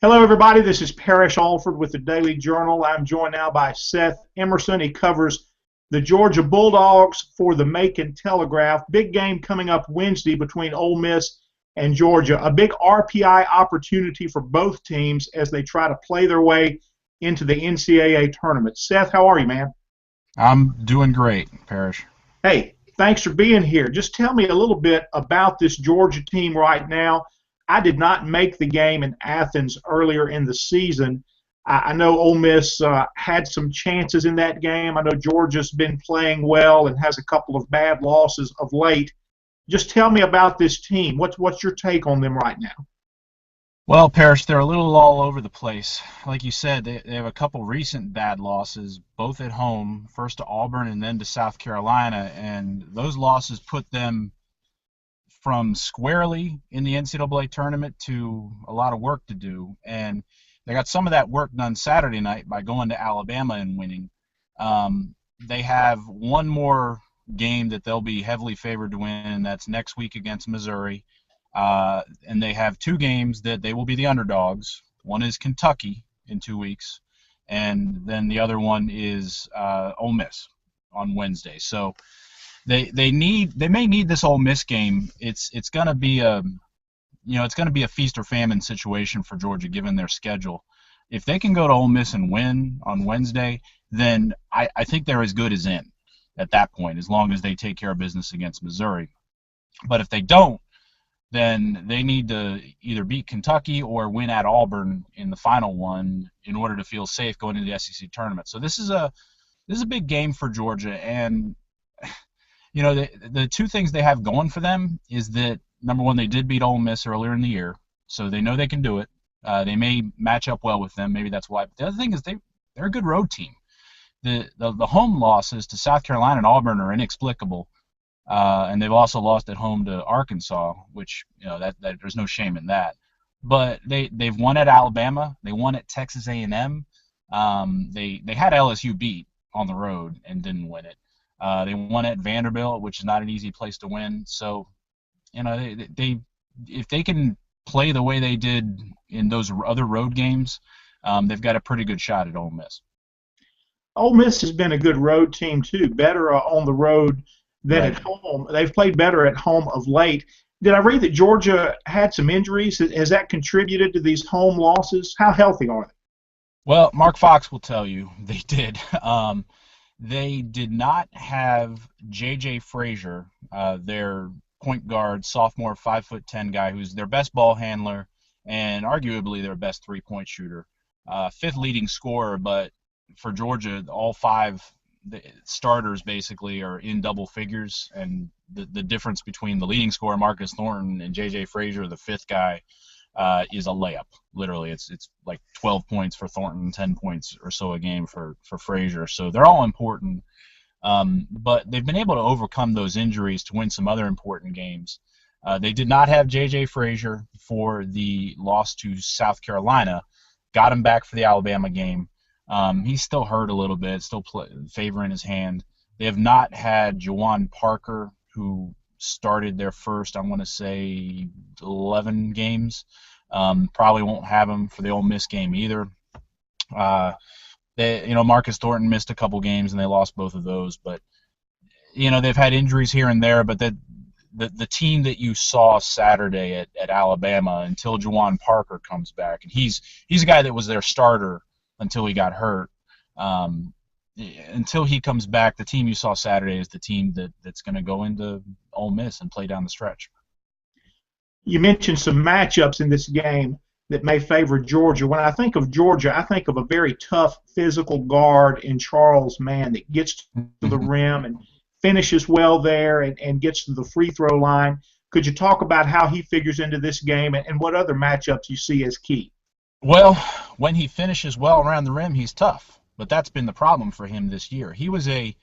Hello, everybody. This is Parrish Alford with the Daily Journal. I'm joined now by Seth Emerson. He covers the Georgia Bulldogs for the Macon Telegraph. Big game coming up Wednesday between Ole Miss and Georgia. A big RPI opportunity for both teams as they try to play their way into the NCAA tournament. Seth, how are you, man? I'm doing great, Parrish. Hey, thanks for being here. Just tell me a little bit about this Georgia team right now. I did not make the game in Athens earlier in the season. I know Ole Miss had some chances in that game. I know Georgia's been playing well and has a couple of bad losses of late. Just tell me about this team. What's your take on them right now? Well, Parrish, they're a little all over the place. Like you said, they have a couple recent bad losses, both at home, first to Auburn and then to South Carolina, and those losses put them from squarely in the NCAA tournament to a lot of work to do. And they got some of that work done Saturday night by going to Alabama and winning. They have one more game that they'll be heavily favored to win, and that's next week against Missouri. And they have two games that they will be the underdogs. One is Kentucky in 2 weeks, and then the other one is Ole Miss on Wednesday. So they may need this Ole Miss game. It's gonna be a feast or famine situation for Georgia given their schedule. If they can go to Ole Miss and win on Wednesday, then I think they're as good as in at that point, as long as they take care of business against Missouri. But if they don't, then they need to either beat Kentucky or win at Auburn in the final one in order to feel safe going into the SEC tournament. So this is a big game for Georgia, and the two things they have going for them is that, number one, they did beat Ole Miss earlier in the year, so they know they can do it. They may match up well with them, maybe that's why. But the other thing is they're a good road team. The home losses to South Carolina and Auburn are inexplicable. And they've also lost at home to Arkansas, which that there's no shame in that. But they've won at Alabama, they won at Texas A&M. They had LSU beat on the road and didn't win it. They won at Vanderbilt, which is not an easy place to win. So they if they can play the way they did in those other road games, they've got a pretty good shot at Ole Miss. Ole Miss has been a good road team too, better on the road than Right. at home. They've played better at home of late. Did I read that Georgia had some injuries? Has that contributed to these home losses? How healthy are they? Well, Mark Fox will tell you they did. They did not have J.J. Frazier, their point guard, sophomore, 5'10" guy, who's their best ball handler and arguably their best three-point shooter. Fifth leading scorer, but for Georgia, all five starters basically are in double figures, and the difference between the leading scorer, Marcus Thornton, and J.J. Frazier, the fifth guy, is a layup. Literally, it's like 12 points for Thornton, 10 points or so a game for Frazier. So they're all important, but they've been able to overcome those injuries to win some other important games. They did not have J.J. Frazier for the loss to South Carolina. Got him back for the Alabama game. He's still hurt a little bit, still favoring his hand. They have not had Juwan Parker, who started their first, I want to say, 11 games. Probably won't have him for the Ole Miss game either. Marcus Thornton missed a couple games and they lost both of those. But they've had injuries here and there. But the team that you saw Saturday at Alabama, until Juwan Parker comes back, and he's a guy that was their starter until he got hurt. Until he comes back, the team you saw Saturday is the team that's going to go into Ole Miss and play down the stretch. You mentioned some matchups in this game that may favor Georgia. When I think of Georgia, I think of a very tough physical guard in Charles Mann that gets to the rim and finishes well there and gets to the free throw line. Could you talk about how he figures into this game and what other matchups you see as key? Well, when he finishes well around the rim, he's tough. But that's been the problem for him this year. He was a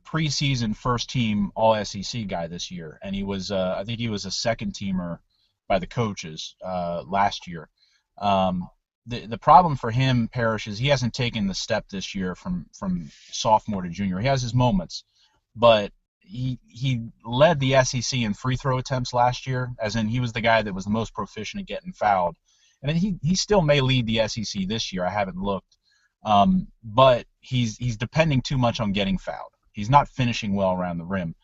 preseason first-team All-SEC guy this year, and he was, I think he was a second-teamer by the coaches last year. The problem for him, Parrish, is he hasn't taken the step this year from sophomore to junior. He has his moments, but he led the SEC in free throw attempts last year, as in he was the guy that was the most proficient at getting fouled. and he still may lead the SEC this year. I haven't looked, but he's depending too much on getting fouled. He's not finishing well around the rim.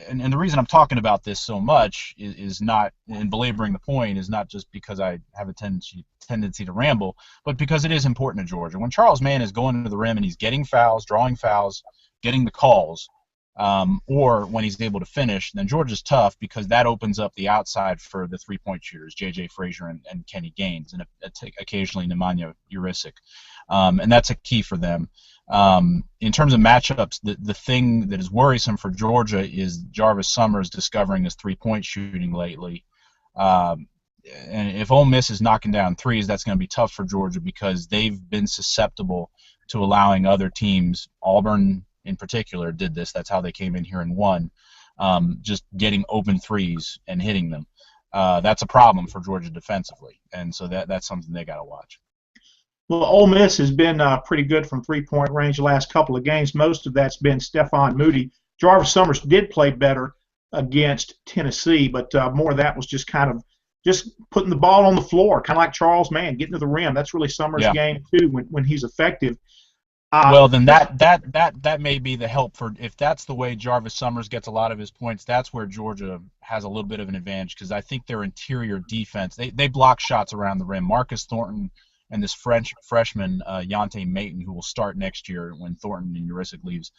And the reason I'm talking about this so much is not, and belaboring the point, is not just because I have a tendency to ramble, but because it is important to Georgia. When Charles Mann is going to the rim and he's getting fouls, drawing fouls, getting the calls, or when he's able to finish, then Georgia's tough because that opens up the outside for the three-point shooters, J.J. Frazier and Kenny Gaines, and occasionally Nemanja Jurisic. And that's a key for them. In terms of matchups, the thing that is worrisome for Georgia is Jarvis Summers discovering his three-point shooting lately. And if Ole Miss is knocking down threes, that's going to be tough for Georgia because they've been susceptible to allowing other teams. Auburn, in particular, did this. That's how they came in here and won, just getting open threes and hitting them. That's a problem for Georgia defensively, and so that's something they got to watch. Well, Ole Miss has been pretty good from three-point range the last couple of games. Most of that's been Stephon Moody. Jarvis Summers did play better against Tennessee, but more of that was just kind of just putting the ball on the floor, kind of like Charles Mann, getting to the rim. That's really Summers' game, too, when he's effective. Well, then that may be the help for, if that's the way Jarvis Summers gets a lot of his points, that's where Georgia has a little bit of an advantage because I think their interior defense, they block shots around the rim. Marcus Thornton and this freshman, Yante Mayton, who will start next year when Thornton and Jurisic leaves.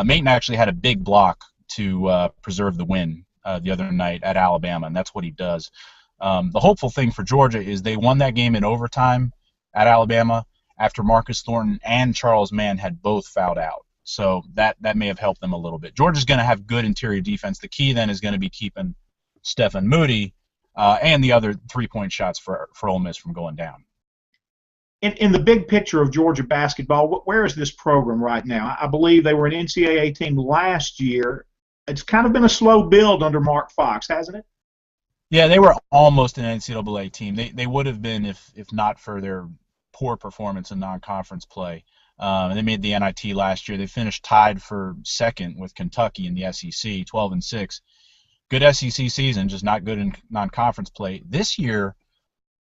Mayton actually had a big block to preserve the win the other night at Alabama, and that's what he does. The hopeful thing for Georgia is they won that game in overtime at Alabama after Marcus Thornton and Charles Mann had both fouled out. So that may have helped them a little bit. Georgia's going to have good interior defense. The key then is going to be keeping Stephon Moody and the other three-point shots for Ole Miss from going down. In the big picture of Georgia basketball, where is this program right now? I believe they were an NCAA team last year. It's kind of been a slow build under Mark Fox, hasn't it? Yeah, they were almost an NCAA team. They would have been if not for their poor performance in non-conference play. They made the NIT last year. They finished tied for second with Kentucky in the SEC, 12-6. Good SEC season, just not good in non-conference play. This year,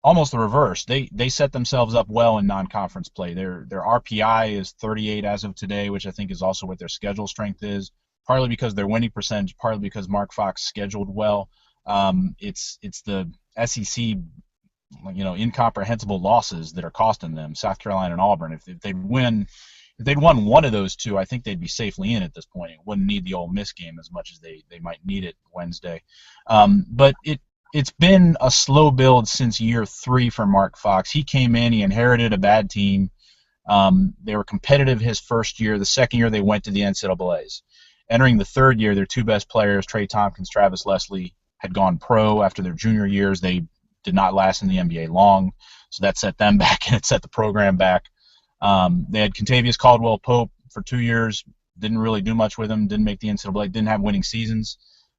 almost the reverse. They set themselves up well in non-conference play. Their RPI is 38 as of today, which I think is also what their schedule strength is, partly because their winning percentage, partly because Mark Fox scheduled well. It's the SEC, incomprehensible losses that are costing them, South Carolina and Auburn. If they'd won one of those two, I think they'd be safely in at this point. It wouldn't need the Ole Miss game as much as they might need it Wednesday. But it's been a slow build since year 3 for Mark Fox. He came in, he inherited a bad team. They were competitive his first year. The second year they went to the NCAAs. Entering the third year, their two best players, Trey Tompkins, Travis Leslie, had gone pro after their junior years. They did not last in the NBA long, so that set them back and it set the program back. They had Contavious Caldwell-Pope for 2 years, didn't really do much with him, didn't make the NCAA, didn't have winning seasons.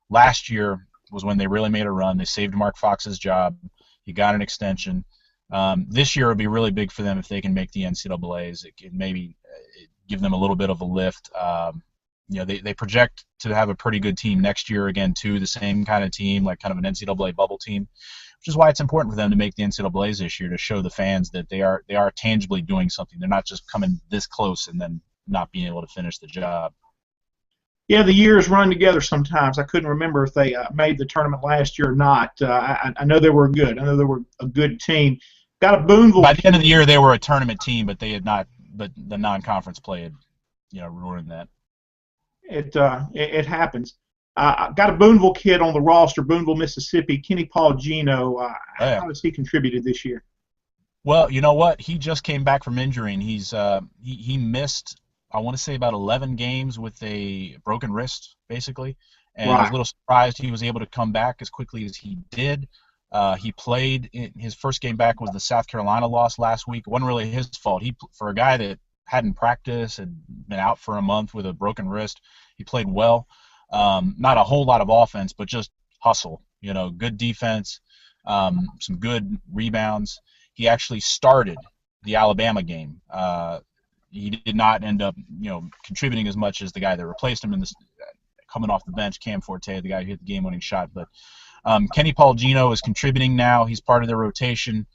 Last year was when they really made a run. They saved Mark Fox's job. He got an extension. This year would be really big for them if they can make the NCAAs. It could maybe give them a little bit of a lift. They project to have a pretty good team next year again, too, the same kind of team, like kind of an NCAA bubble team, which is why it's important for them to make the NCAAs this year to show the fans that they are tangibly doing something. They're not just coming this close and then not being able to finish the job. Yeah, the years run together sometimes. I couldn't remember if they made the tournament last year or not. I know they were good. I know they were a good team. Got a Boonville. By the end of the year, they were a tournament team, but they had not. But the non-conference play had, ruined that. It happens. Got a Boonville kid on the roster, Boonville, Mississippi, Kenny Paulgino. How has he contributed this year? Well, you know what? He just came back from injury, and he missed, I want to say, about 11 games with a broken wrist, basically. And I was a little surprised he was able to come back as quickly as he did. He played his first game back was the South Carolina loss last week. It wasn't really his fault. For a guy that hadn't practiced, had been out for a month with a broken wrist, he played well. Not a whole lot of offense, but just hustle. Good defense, some good rebounds. He actually started the Alabama game. He did not end up, contributing as much as the guy that replaced him coming off the bench, Cam Forte, the guy who hit the game-winning shot. But Kenny Paulgino is contributing now. He's part of their rotation.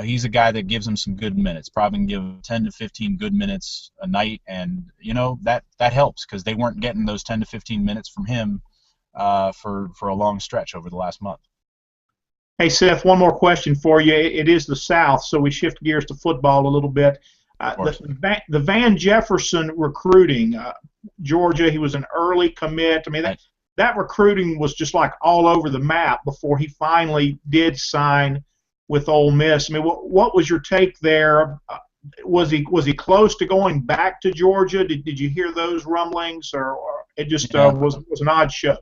He's a guy that gives him some good minutes. Probably can give him 10 to 15 good minutes a night, and that helps because they weren't getting those 10 to 15 minutes from him for a long stretch over the last month. Hey, Seth, one more question for you. It is the South, so we shift gears to football a little bit. Of course. The Van Jefferson recruiting, Georgia, he was an early commit. I mean, that recruiting was just like all over the map before he finally did sign with Ole Miss. I mean, what was your take there? Was he close to going back to Georgia? Did you hear those rumblings, or it just was an odd show?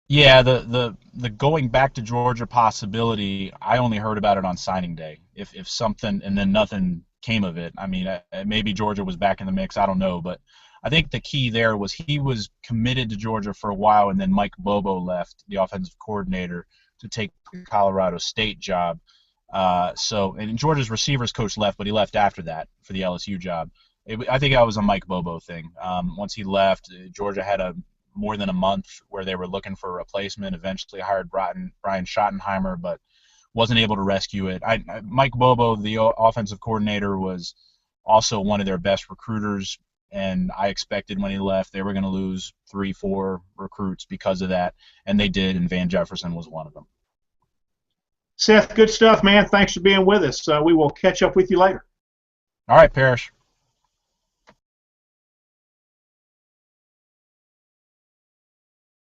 Yeah, the going back to Georgia possibility, I only heard about it on signing day. If something, and then nothing came of it. I mean, maybe Georgia was back in the mix. I don't know, but I think the key there was he was committed to Georgia for a while, and then Mike Bobo left, the offensive coordinator, to take the Colorado State job. And Georgia's receivers coach left, but he left after that for the LSU job. I think that was a Mike Bobo thing. Once he left, Georgia had more than a month where they were looking for a replacement. Eventually hired Brian Schottenheimer, but wasn't able to rescue it. Mike Bobo, the offensive coordinator, was also one of their best recruiters, and I expected when he left they were going to lose 3-4 recruits because of that, and they did, and Van Jefferson was one of them. Seth, good stuff, man. Thanks for being with us. We will catch up with you later. All right, Parrish.